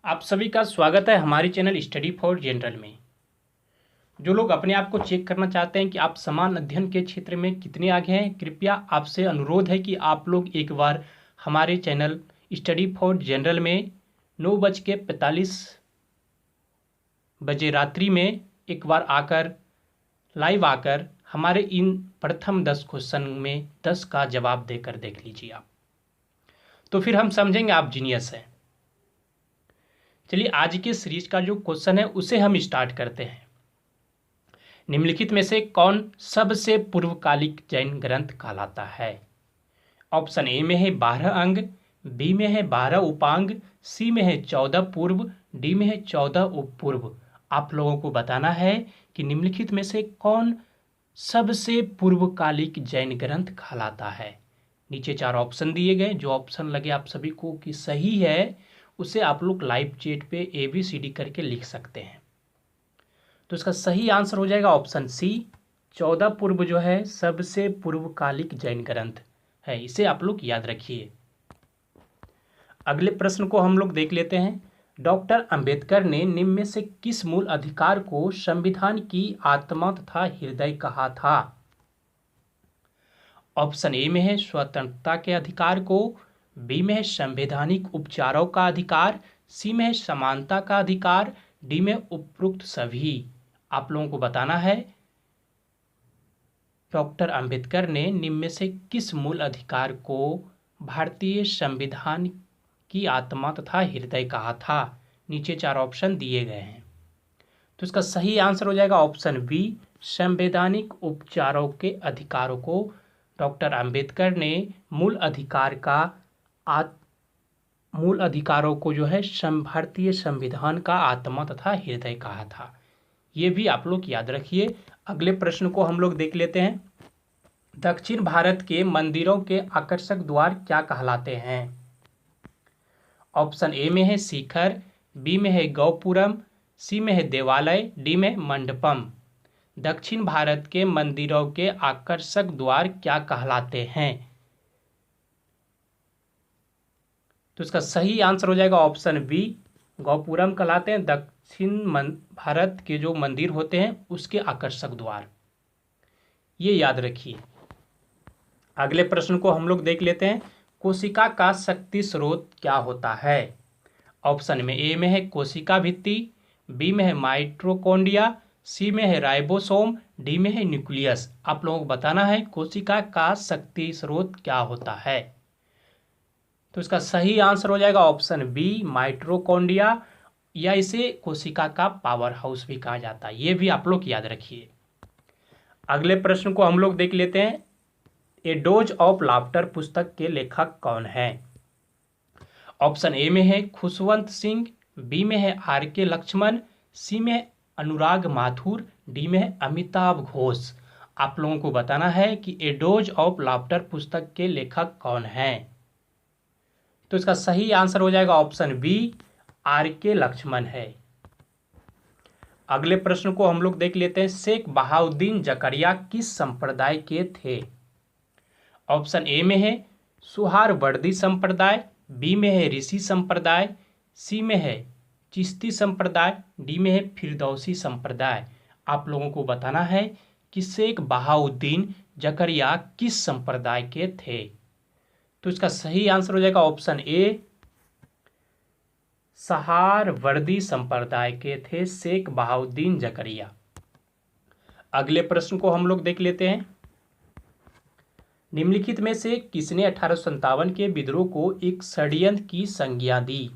आप सभी का स्वागत है हमारे चैनल स्टडी फॉर जनरल में। जो लोग अपने आप को चेक करना चाहते हैं कि आप समान अध्ययन के क्षेत्र में कितने आगे हैं, कृपया आपसे अनुरोध है कि आप लोग एक बार हमारे चैनल स्टडी फॉर जनरल में 9:45 रात्रि में एक बार लाइव आकर हमारे इन प्रथम 10 क्वेश्चन में 10 का जवाब देकर देख लीजिए आप, तो फिर हम समझेंगे आप जीनियस हैं। चलिए आज के सीरीज का जो क्वेश्चन है उसे हम स्टार्ट करते हैं। निम्नलिखित में से कौन सबसे पूर्वकालिक जैन ग्रंथ कहलाता है? ऑप्शन ए में है 12 अंग, बी में है 12 उपांग, सी में है 14 पूर्व, डी में है 14 उपपूर्व। आप लोगों को बताना है कि निम्नलिखित में से कौन सबसे पूर्वकालिक जैन ग्रंथ कहलाता है। नीचे 4 ऑप्शन दिए गए, जो ऑप्शन लगे आप सभी को कि सही है उसे आप लोग लाइव चैट पे ABCD करके लिख सकते हैं। तो इसका सही आंसर हो जाएगा ऑप्शन सी, 14 पूर्व जो है सबसे पूर्वकालिक जैन ग्रंथ है। इसे आप लोग याद रखिए। अगले प्रश्न को हम लोग देख लेते हैं। डॉक्टर अंबेडकर ने निम्न में से किस मूल अधिकार को संविधान की आत्मा तथा हृदय कहा था? ऑप्शन ए में है स्वतंत्रता के अधिकार को, बी में है संवैधानिक उपचारों का अधिकार, सी में है समानता का अधिकार, डी में उपरोक्त सभी। आप लोगों को बताना है डॉक्टर अंबेडकर ने निम्न में से किस मूल अधिकार को भारतीय संविधान की आत्मा तथा हृदय कहा था। नीचे 4 ऑप्शन दिए गए हैं, तो इसका सही आंसर हो जाएगा ऑप्शन बी, संवैधानिक उपचारों के अधिकारों को डॉक्टर अंबेडकर ने मूल अधिकारों को जो है भारतीय संविधान का आत्मा तथा हृदय कहा था। ये भी आप लोग याद रखिए। अगले प्रश्न को हम लोग देख लेते हैं। दक्षिण भारत के मंदिरों के आकर्षक द्वार क्या कहलाते हैं? ऑप्शन ए में है शिखर, बी में है गौपुरम, सी में है देवालय, डी में मंडपम। दक्षिण भारत के मंदिरों के आकर्षक द्वार क्या कहलाते हैं? तो इसका सही आंसर हो जाएगा ऑप्शन बी, गौपुरम कहलाते हैं। दक्षिण भारत के जो मंदिर होते हैं उसके आकर्षक द्वार, ये याद रखिए। अगले प्रश्न को हम लोग देख लेते हैं। कोशिका का शक्ति स्रोत क्या होता है? ऑप्शन में ए में है कोशिका भित्ति, बी में है माइटोकॉन्ड्रिया, सी में है राइबोसोम, डी में है न्यूक्लियस। आप लोगों को बताना है कोशिका का शक्ति स्रोत क्या होता है। तो इसका सही आंसर हो जाएगा ऑप्शन बी, माइटोकॉन्ड्रिया, या इसे कोशिका का पावर हाउस भी कहा जाता है। ये भी आप लोग याद रखिए। अगले प्रश्न को हम लोग देख लेते हैं। ए डोज ऑफ लाफ्टर पुस्तक के लेखक कौन है? ऑप्शन ए में है खुशवंत सिंह, बी में है RK लक्ष्मण, सी में है अनुराग माथुर, डी में है अमिताभ घोष। आप लोगों को बताना है कि ए डोज ऑफ लाफ्टर पुस्तक के लेखक कौन है। तो इसका सही आंसर हो जाएगा ऑप्शन बी, RK लक्ष्मण है। अगले प्रश्न को हम लोग देख लेते हैं। शेख बहाउद्दीन जकरिया किस संप्रदाय के थे? ऑप्शन ए में है सुहारवर्दी संप्रदाय, बी में है ऋषि संप्रदाय, सी में है चिश्ती संप्रदाय, डी में है फिरदौसी संप्रदाय। आप लोगों को बताना है कि शेख बहाउद्दीन जकरिया किस संप्रदाय के थे। तो इसका सही आंसर हो जाएगा ऑप्शन ए, सहारवर्दी संप्रदाय के थे शेख बहाउद्दीन जकरिया। अगले प्रश्न को हम लोग देख लेते हैं। निम्नलिखित में से किसने 1857 के विद्रोह को एक षड्यंत्र की संज्ञा दी?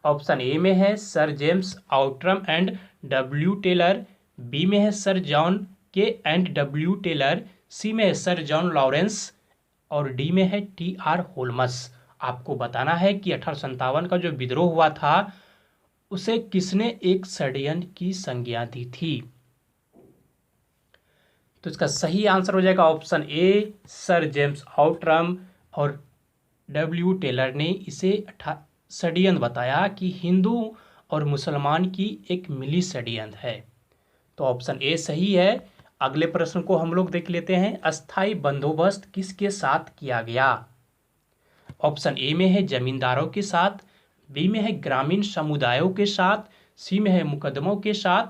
ऑप्शन ए में है sir James Outram and W Taylor, B में है sir John Kaye and W Taylor, C में है सर जॉन लॉरेंस, और डी में है TR होल्मस। आपको बताना है कि 1857 का जो विद्रोह हुआ था उसे किसने एक षड्यंत्र की संज्ञा दी थी। तो इसका सही आंसर हो जाएगा option A, sir James Outram, और W टेलर ने इसे षड्यंत्र बताया कि हिंदू और मुसलमान की एक मिली षड्यंत्र है। तो ऑप्शन ए सही है। अगले प्रश्न को हम लोग देख लेते हैं। अस्थाई बंदोबस्त किसके साथ किया गया? ऑप्शन ए में है जमींदारों के साथ, बी में है ग्रामीण समुदायों के साथ, सी में है मुकदमों के साथ,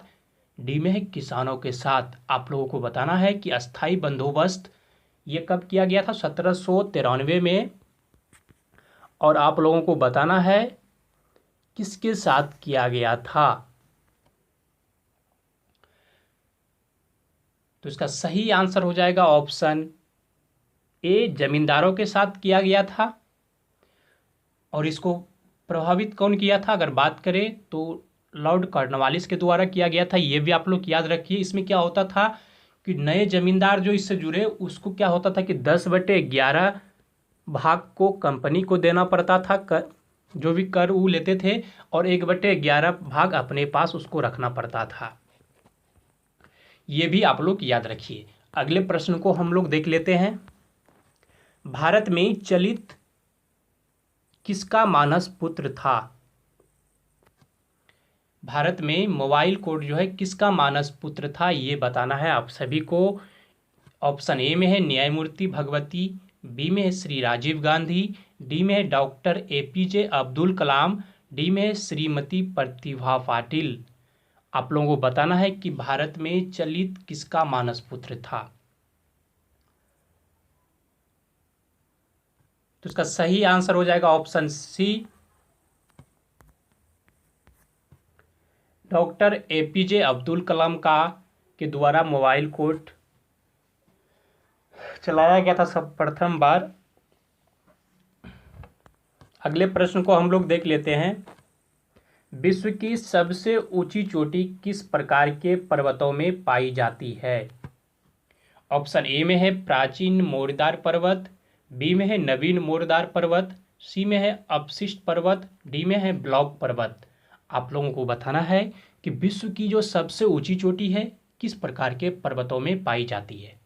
डी में है किसानों के साथ। आप लोगों को बताना है कि अस्थाई बंदोबस्त ये कब किया गया था? 1793 में। और आप लोगों को बताना है किसके साथ किया गया था। तो इसका सही आंसर हो जाएगा ऑप्शन ए, जमींदारों के साथ किया गया था। और इसको प्रभावित कौन किया था अगर बात करें तो लॉर्ड कॉर्नवालिस के द्वारा किया गया था। ये भी आप लोग याद रखिए। इसमें क्या होता था कि नए जमींदार जो इससे जुड़े उसको क्या होता था कि 10/11 भाग को कंपनी को देना पड़ता था, जो भी कर वो लेते थे, और 1/11 भाग अपने पास उसको रखना पड़ता था। ये भी आप लोग याद रखिए। अगले प्रश्न को हम लोग देख लेते हैं। भारत में चलित किसका मानस पुत्र था? भारत में मोबाइल कोड जो है किसका मानस पुत्र था, ये बताना है आप सभी को। ऑप्शन ए में है न्यायमूर्ति भगवती, बी में है श्री राजीव गांधी, डी में है डॉक्टर APJ अब्दुल कलाम, डी में है श्रीमती प्रतिभा पाटिल। आप लोगों को बताना है कि भारत में चलित किसका मानस पुत्र था। तो इसका सही आंसर हो जाएगा option C, doctor APJ Abdul Kalam के द्वारा मोबाइल कोड चलाया गया था सब प्रथम बार। अगले प्रश्न को हम लोग देख लेते हैं। विश्व की सबसे ऊंची चोटी किस प्रकार के पर्वतों में पाई जाती है? ऑप्शन ए में है प्राचीन मोरदार पर्वत, बी में है नवीन मोरदार पर्वत, सी में है अपशिष्ट पर्वत, डी में है ब्लॉक पर्वत। आप लोगों को बताना है कि विश्व की जो सबसे ऊंची चोटी है किस प्रकार के पर्वतों में पाई जाती है।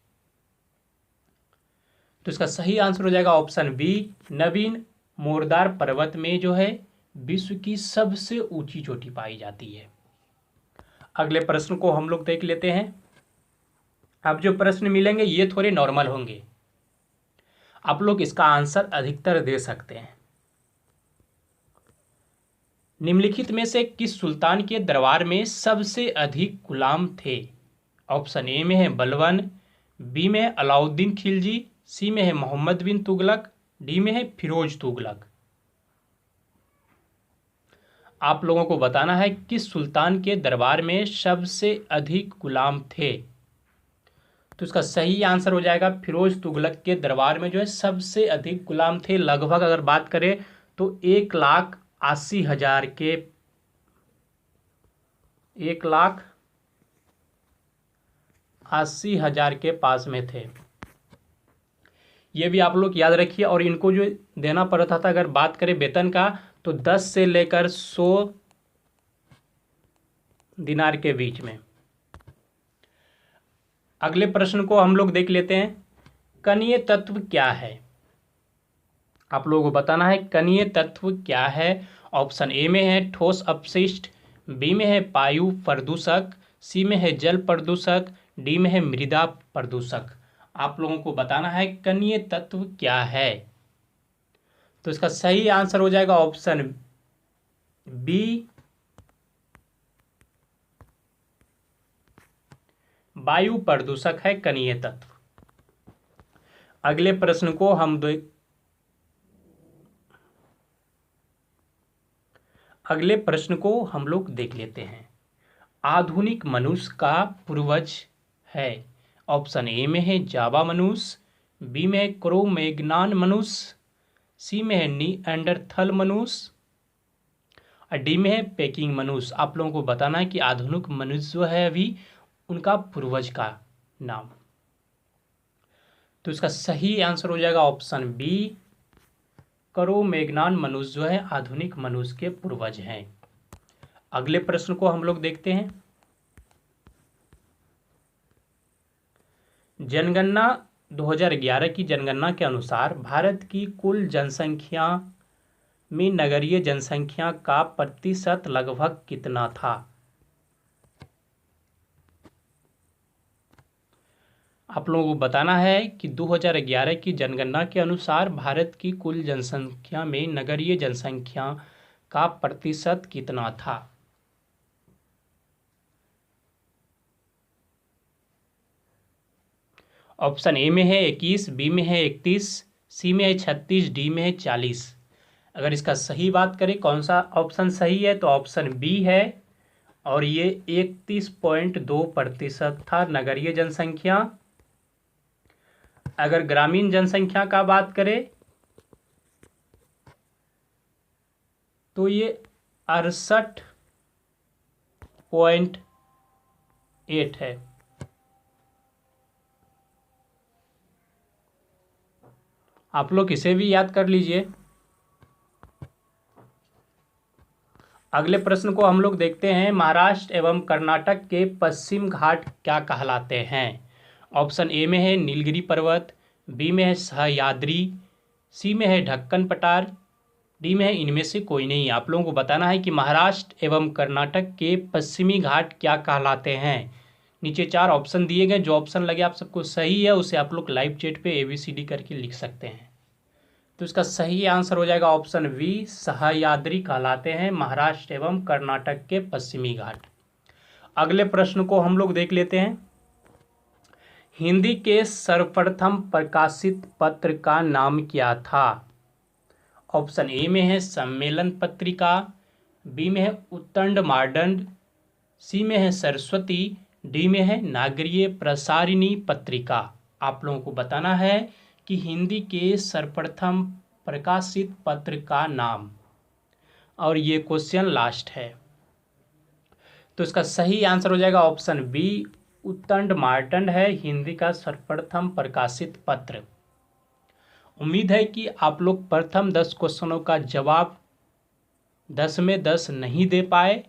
तो इसका सही आंसर हो जाएगा ऑप्शन बी, नवीन मोरदार पर्वत में जो है विश्व की सबसे ऊंची चोटी पाई जाती है। अगले प्रश्न को हम लोग देख लेते हैं। अब जो प्रश्न मिलेंगे ये थोड़े नॉर्मल होंगे, आप लोग इसका आंसर अधिकतर दे सकते हैं। निम्नलिखित में से किस सुल्तान के दरबार में सबसे अधिक गुलाम थे? ऑप्शन ए में है बलबन, बी में है अलाउद्दीन खिलजी, सी में है मोहम्मद बिन तुगलक, डी में है फिरोज तुगलक। आप लोगों को बताना है किस सुल्तान के दरबार में सबसे अधिक गुलाम थे। तो इसका सही आंसर हो जाएगा फिरोज तुगलक के दरबार में जो है सबसे अधिक गुलाम थे। लगभग अगर बात करें तो 1,80,000 के 1,80,000 के पास में थे। ये भी आप लोग याद रखिए। और इनको जो देना पड़ता था अगर बात करें वेतन का तो 10 से लेकर 100 दिनार के बीच में। अगले प्रश्न को हम लोग देख लेते हैं। कणीय तत्व क्या है? आप लोगों को बताना है कणीय तत्व क्या है। ऑप्शन ए में है ठोस अपशिष्ट, बी में है वायु प्रदूषक, सी में है जल प्रदूषक, डी में है मृदा प्रदूषक। आप लोगों को बताना है कणीय तत्व क्या है। तो इसका सही आंसर हो जाएगा ऑप्शन बी, वायु प्रदूषक है कणीय तत्व। अगले प्रश्न को हम लोग देख लेते हैं। आधुनिक मनुष्य का पूर्वज है। ऑप्शन ए में है जावा मनुष्य, बी में है क्रो-मैग्नान मनुष्य, सी में है निएंडरथल मनुष्य और डी में है पेकिंग मनुष्य। आप लोगों को बताना है कि आधुनिक मनुष्य जो है अभी उनका पूर्वज का नाम। तो इसका सही आंसर हो जाएगा ऑप्शन बी, क्रो-मैग्नान मनुष्य जो है आधुनिक मनुष्य के पूर्वज हैं। अगले प्रश्न को हम लोग देखते हैं। जनगणना 2011 की जनगणना के अनुसार भारत की कुल जनसंख्या में नगरीय जनसंख्या का प्रतिशत लगभग कितना था? आप लोगों को बताना है कि 2011 की जनगणना के अनुसार भारत की कुल जनसंख्या में नगरीय जनसंख्या का प्रतिशत कितना था। ऑप्शन ए में है 21, बी में है 31, सी में है 36, डी में है 40। अगर इसका सही बात करें कौन सा ऑप्शन सही है तो ऑप्शन बी है, और ये 31.2% था नगरीय जनसंख्या। अगर ग्रामीण जनसंख्या का बात करें तो ये 68.8 है। आप लोग इसे भी याद कर लीजिए। अगले प्रश्न को हम लोग देखते हैं, महाराष्ट्र एवं कर्नाटक के पश्चिम घाट क्या कहलाते हैं। ऑप्शन ए में है नीलगिरी पर्वत, बी में है सह्याद्री, सी में है ढक्कन पठार, डी में है इनमें से कोई नहीं। आप लोगों को बताना है कि महाराष्ट्र एवं कर्नाटक के पश्चिमी घाट क्या कहलाते हैं। नीचे 4 ऑप्शन दिए गए, जो ऑप्शन लगे आप सबको सही है उसे आप लोग लाइव चैट पे ABCD करके लिख सकते हैं। तो इसका सही आंसर हो जाएगा ऑप्शन बी, सह्याद्री कहलाते हैं महाराष्ट्र एवं कर्नाटक के पश्चिमी घाट। अगले प्रश्न को हम लोग देख लेते हैं, हिंदी के सर्वप्रथम प्रकाशित पत्र का नाम क्या था। ऑप्शन ए में है सम्मेलन पत्रिका, बी में है उत्तंड मार्डंड, सी में है सरस्वती, डी में है नागरीय प्रसारिणी पत्रिका। आप लोगों को बताना है कि हिंदी के सर्वप्रथम प्रकाशित पत्र का नाम, और ये क्वेश्चन लास्ट है। तो इसका सही आंसर हो जाएगा ऑप्शन बी, उत्तंड मार्तंड है हिंदी का सर्वप्रथम प्रकाशित पत्र। उम्मीद है कि आप लोग प्रथम 10 क्वेश्चनों का जवाब 10 में 10 नहीं दे पाए,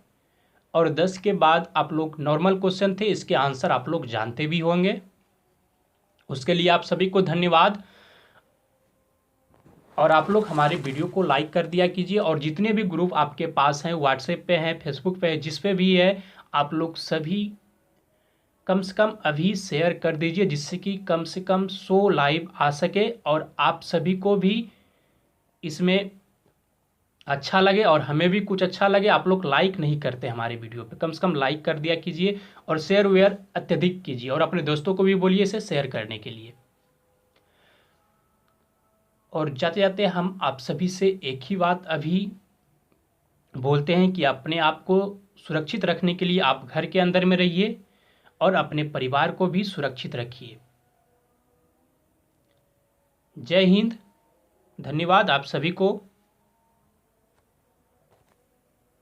और 10 के बाद आप लोग नॉर्मल क्वेश्चन थे, इसके आंसर आप लोग जानते भी होंगे। उसके लिए आप सभी को धन्यवाद। और आप लोग हमारे वीडियो को लाइक कर दिया कीजिए, और जितने भी ग्रुप आपके पास हैं, व्हाट्सएप पे हैं, फेसबुक पे है, जिस पे भी है, आप लोग सभी कम से कम अभी शेयर कर दीजिए, जिससे कि कम से कम 100 लाइव आ सके और आप सभी को भी इसमें अच्छा लगे और हमें भी कुछ अच्छा लगे। आप लोग लाइक नहीं करते हमारे वीडियो पे, कम से कम लाइक कर दिया कीजिए, और शेयर वेयर अत्यधिक कीजिए, और अपने दोस्तों को भी बोलिए इसे शेयर करने के लिए। और जाते जाते हम आप सभी से एक ही बात अभी बोलते हैं कि अपने आप को सुरक्षित रखने के लिए आप घर के अंदर में रहिए, और अपने परिवार को भी सुरक्षित रखिए। जय हिंद, धन्यवाद आप सभी को।